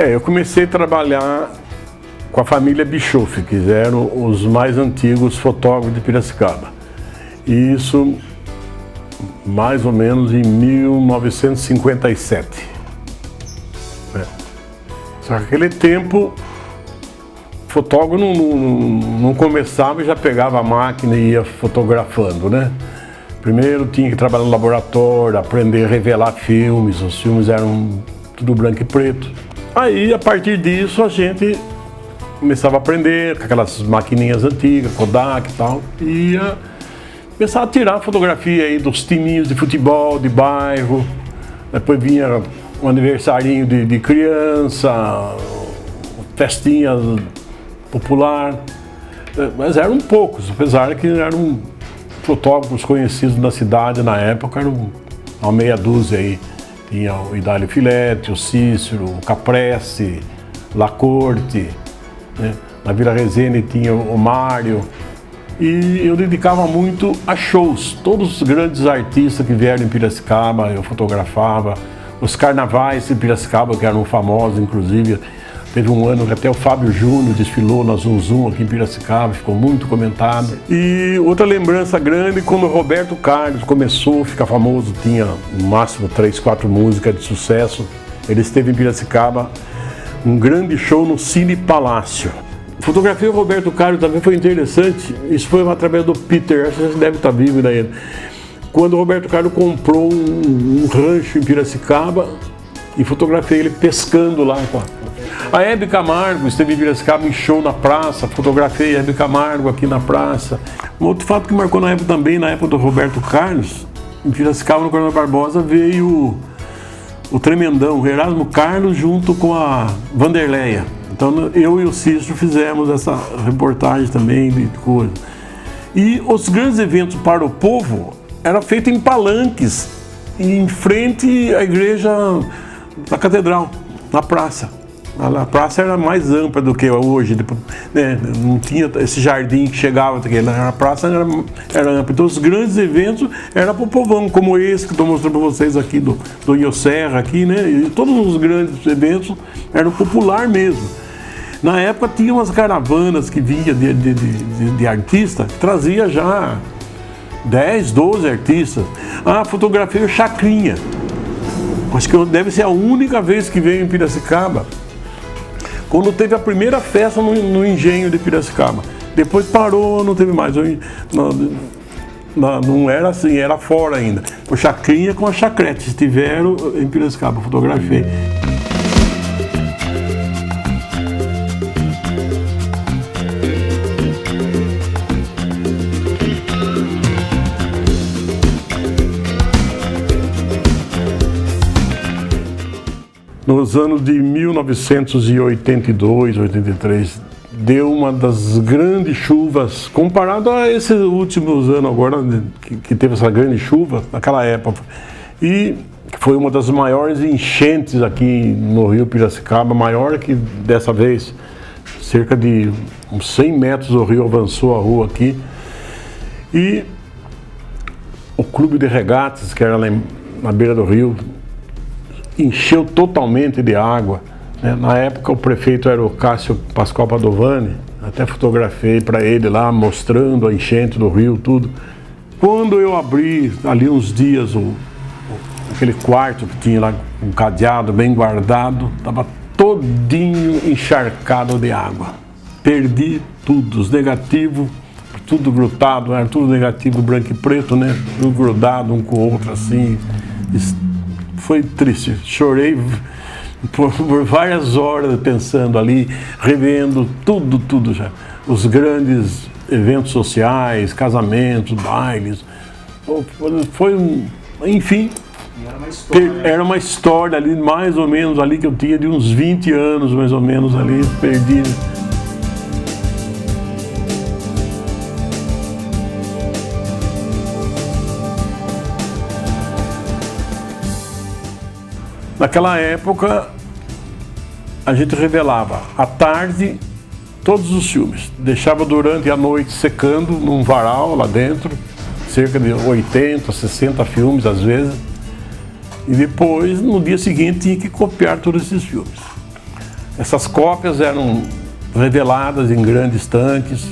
Eu comecei a trabalhar com a família Bischoff, que eram os mais antigos fotógrafos de Piracicaba. E isso mais ou menos em 1957. Só que naquele tempo, o fotógrafo não começava e já pegava a máquina e ia fotografando, né? Primeiro tinha que trabalhar no laboratório, aprender a revelar filmes, os filmes eram tudo branco e preto. Aí, a partir disso, a gente começava a aprender com aquelas maquininhas antigas, Kodak e tal, e ia começar a tirar fotografia aí dos timinhos de futebol, de bairro. Depois vinha um aniversarinho de criança, festinha popular, mas eram poucos, apesar que eram fotógrafos conhecidos na cidade na época, eram uma meia dúzia aí. Tinha o Idálio Filete, o Cícero, o Caprese, Lacorte, né? Na Vila Resende tinha o Mário. E eu dedicava muito a shows. Todos os grandes artistas que vieram em Piracicaba eu fotografava. Os carnavais de Piracicaba, que eram famosos, inclusive. Teve um ano que até o Fábio Júnior desfilou na Zum Zum aqui em Piracicaba, ficou muito comentado. E outra lembrança grande, quando o Roberto Carlos começou a ficar famoso, tinha no máximo 3, 4 músicas de sucesso. Ele esteve em Piracicaba, um grande show no Cine Palácio. Fotografia o Roberto Carlos também foi interessante, isso foi através do Peter, acho que você deve estar vivo daí. Quando o Roberto Carlos comprou um rancho em Piracicaba e fotografei ele pescando lá com a Hebe Camargo esteve em Piracicaba em show na praça, fotografei a Hebe Camargo aqui na praça. Um outro fato que marcou na época também, na época do Roberto Carlos, em Piracicaba, no Coronel Barbosa, veio o tremendão, o Erasmo Carlos junto com a Vanderleia. Então eu e o Cícero fizemos essa reportagem também de coisa. E os grandes eventos para o povo eram feitos em palanques, em frente à igreja da catedral, na praça. A praça era mais ampla do que hoje, né? Não tinha esse jardim que chegava até aqui, a praça era ampla. Então os grandes eventos eram para o povão, como esse que estou mostrando para vocês aqui do Ioserra, aqui, né? E todos os grandes eventos eram popular mesmo. Na época tinha umas caravanas que vinha de artista, que trazia já 10, 12 artistas. Fotografei o Chacrinha. Acho que deve ser a única vez que veio em Piracicaba, quando teve a primeira festa no engenho de Piracicaba. Depois parou, não teve mais. Não era assim, era fora ainda. O Chacrinha com a Chacrete estiveram em Piracicaba, fotografei. Nos anos de 1982, 83, deu uma das grandes chuvas, comparado a esses últimos anos agora, que teve essa grande chuva, naquela época. E foi uma das maiores enchentes aqui no Rio Piracicaba, maior que dessa vez. Cerca de uns 100 metros o rio avançou a rua aqui. E o clube de regatas, que era lá na beira do rio, encheu totalmente de água, né? Na época o prefeito era o Cássio Pascoal Padovani, até fotografei para ele lá, mostrando a enchente do rio, tudo. Quando eu abri ali uns dias aquele quarto que tinha lá, um cadeado bem guardado, estava todinho encharcado de água. Perdi tudo, os negativos, tudo grudado, era tudo negativo, branco e preto, né? Tudo grudado um com o outro assim. Foi triste, chorei por várias horas pensando ali, revendo tudo já. Os grandes eventos sociais, casamentos, bailes, enfim, era uma história ali, mais ou menos ali, que eu tinha de uns 20 anos, mais ou menos ali, perdi. Naquela época, a gente revelava à tarde todos os filmes, deixava durante a noite secando num varal lá dentro, cerca de 80, 60 filmes às vezes, e depois, no dia seguinte, tinha que copiar todos esses filmes. Essas cópias eram reveladas em grandes tanques,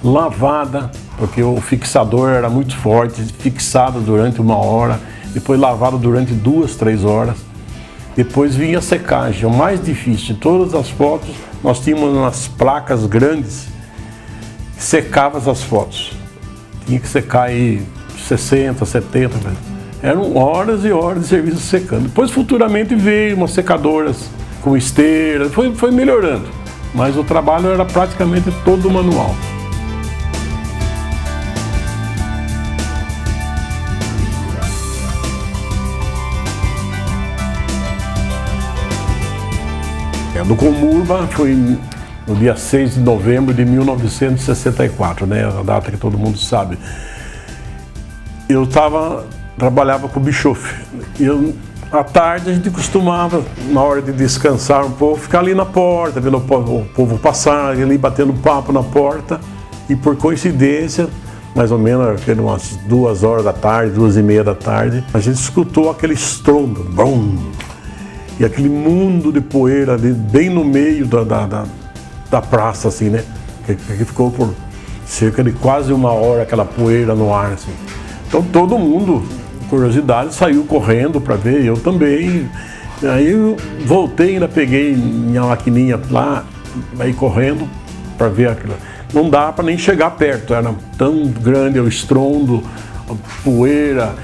lavada, porque o fixador era muito forte, fixada durante 1 hora, depois lavada durante 2, 3 horas. Depois vinha a secagem, o mais difícil. De todas as fotos, nós tínhamos umas placas grandes que secavam essas fotos. Tinha que secar aí 60, 70, eram horas e horas de serviço secando. Depois, futuramente, veio umas secadoras com esteira, foi melhorando, mas o trabalho era praticamente todo manual. No Comurba foi no dia 6 de novembro de 1964, né? A data que todo mundo sabe. Eu trabalhava com o Bischoff. À tarde a gente costumava, na hora de descansar um pouco, ficar ali na porta, vendo o povo passar, ali batendo papo na porta. E por coincidência, mais ou menos umas 2 horas da tarde, 2h30 da tarde, a gente escutou aquele estrondo, brum, e aquele mundo de poeira ali, bem no meio da praça, assim, né? Que ficou por cerca de quase 1 hora aquela poeira no ar, assim. Então todo mundo, curiosidade, saiu correndo para ver, eu também. Aí eu voltei, ainda peguei minha maquininha lá, aí correndo para ver aquilo. Não dá para nem chegar perto, era tão grande o estrondo, a poeira.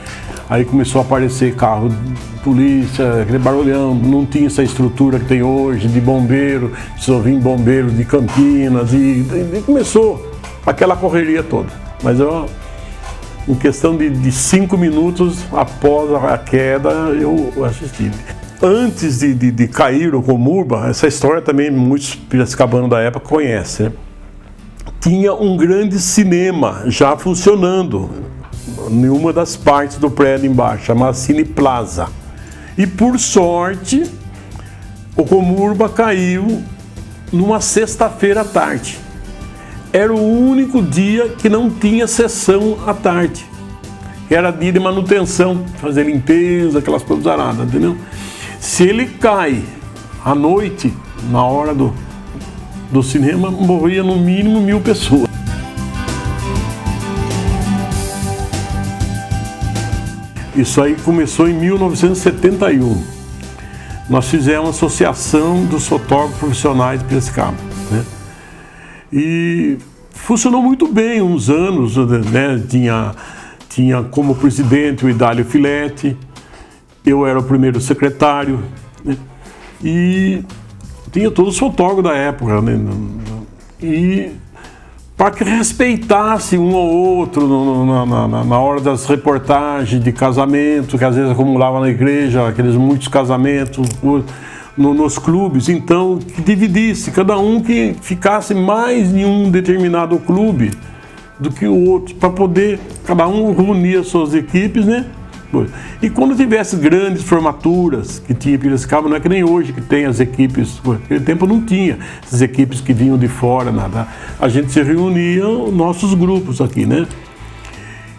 Aí começou a aparecer carro de polícia, aquele barulhão, não tinha essa estrutura que tem hoje de bombeiro, precisou vir bombeiro de Campinas e começou aquela correria toda. Mas em questão de 5 minutos após a queda, eu assisti. Antes de cair o Comurba, essa história também muitos piracicabanos da época conhecem, né? Tinha um grande cinema já funcionando em uma das partes do prédio embaixo, chamada Cine Plaza. E por sorte, o Comurba caiu numa sexta-feira à tarde. Era o único dia que não tinha sessão à tarde. Era dia de manutenção, fazer limpeza, aquelas coisas aradas, entendeu? Se ele cai à noite, na hora do cinema, morria no mínimo 1000 pessoas. Isso aí começou em 1971. Nós fizemos a Associação dos Fotógrafos Profissionais de Piracicaba, né? E funcionou muito bem uns anos, né? Tinha como presidente o Idálio Filete, eu era o primeiro secretário, né? E tinha todos os fotógrafos da época, né? E para que respeitasse um ou outro na hora das reportagens de casamento, que às vezes acumulava na igreja, aqueles muitos casamentos nos clubes, então que dividisse, cada um que ficasse mais em um determinado clube do que o outro, para poder cada um reunir as suas equipes, né? E quando tivesse grandes formaturas que tinha em Piracicaba, não é que nem hoje que tem as equipes, naquele tempo não tinha essas equipes que vinham de fora, nada. A gente se reunia, nossos grupos aqui, né?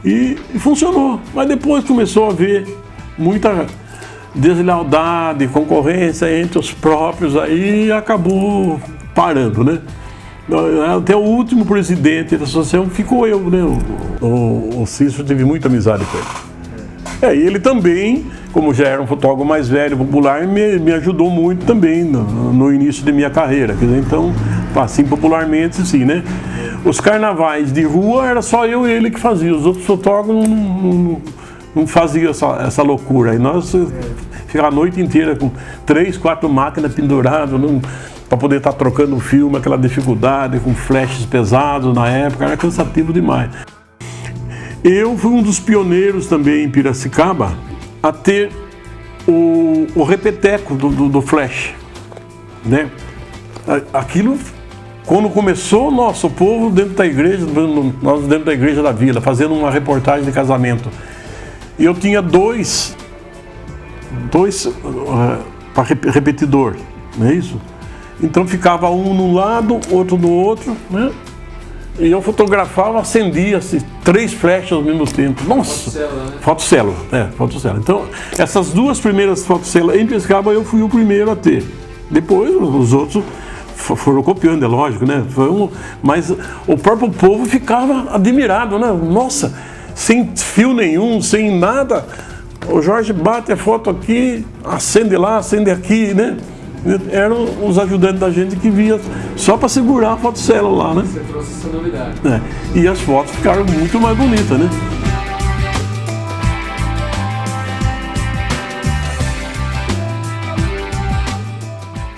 E funcionou, mas depois começou a haver muita deslealdade, concorrência entre os próprios, aí acabou parando, né? Até o último presidente da associação ficou eu, né? O Cícero teve muita amizade com ele. E ele também, como já era um fotógrafo mais velho, popular, me ajudou muito também no início da minha carreira. Quer dizer, então, assim, popularmente, sim, né? Os carnavais de rua era só eu e ele que fazia, os outros fotógrafos não faziam essa loucura. Aí nós ficávamos a noite inteira com 3, 4 máquinas penduradas, para poder estar trocando o filme, aquela dificuldade, com flashes pesados na época, era cansativo demais. Eu fui um dos pioneiros também em Piracicaba a ter o repeteco do flash, né? Aquilo, quando começou, nosso povo dentro da igreja, nós dentro da igreja da vila, fazendo uma reportagem de casamento. E eu tinha dois para repetidor, não é isso? Então ficava um num lado, outro no outro, né? E eu fotografava, acendia 3 flashes ao mesmo tempo. Nossa! Fotocélula, né? Fotocélula. Então, essas 2 primeiras fotocélulas em Piracicaba eu fui o primeiro a ter. Depois os outros foram copiando, é lógico, né? Mas o próprio povo ficava admirado, né? Nossa, sem fio nenhum, sem nada, o Jorge bate a foto aqui, acende lá, acende aqui, né? Eram os ajudantes da gente que via só para segurar a fotocélula lá, né? Você trouxe essa novidade. E as fotos ficaram muito mais bonitas, né?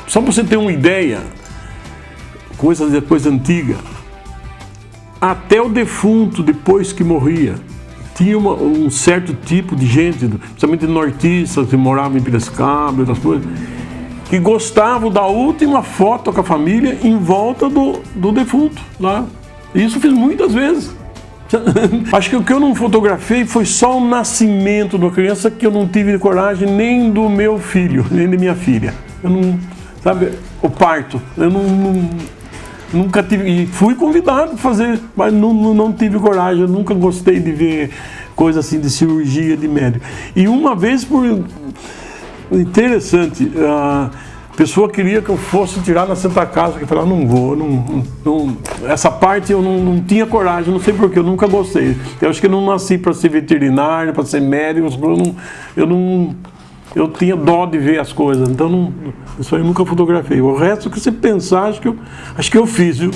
Só para você ter uma ideia, coisa antiga, até o defunto, depois que morria, tinha um certo tipo de gente, principalmente nortistas que moravam em Piracicaba, outras coisas, que gostavam da última foto com a família em volta do defunto lá. Isso eu fiz muitas vezes. Acho que o que eu não fotografei foi só o nascimento de uma criança, que eu não tive coragem nem do meu filho, nem da minha filha. Eu não, sabe, o parto, eu nunca tive, e fui convidado a fazer, mas não tive coragem, eu nunca gostei de ver coisa assim de cirurgia de médico. E uma vez, interessante, a pessoa queria que eu fosse tirar na Santa Casa, que eu falei, não vou, essa parte eu não tinha coragem, não sei porquê, eu nunca gostei. Eu acho que eu não nasci para ser veterinário, para ser médico, eu tinha dó de ver as coisas, então isso aí eu nunca fotografei. O resto que você pensar, acho que eu fiz, viu?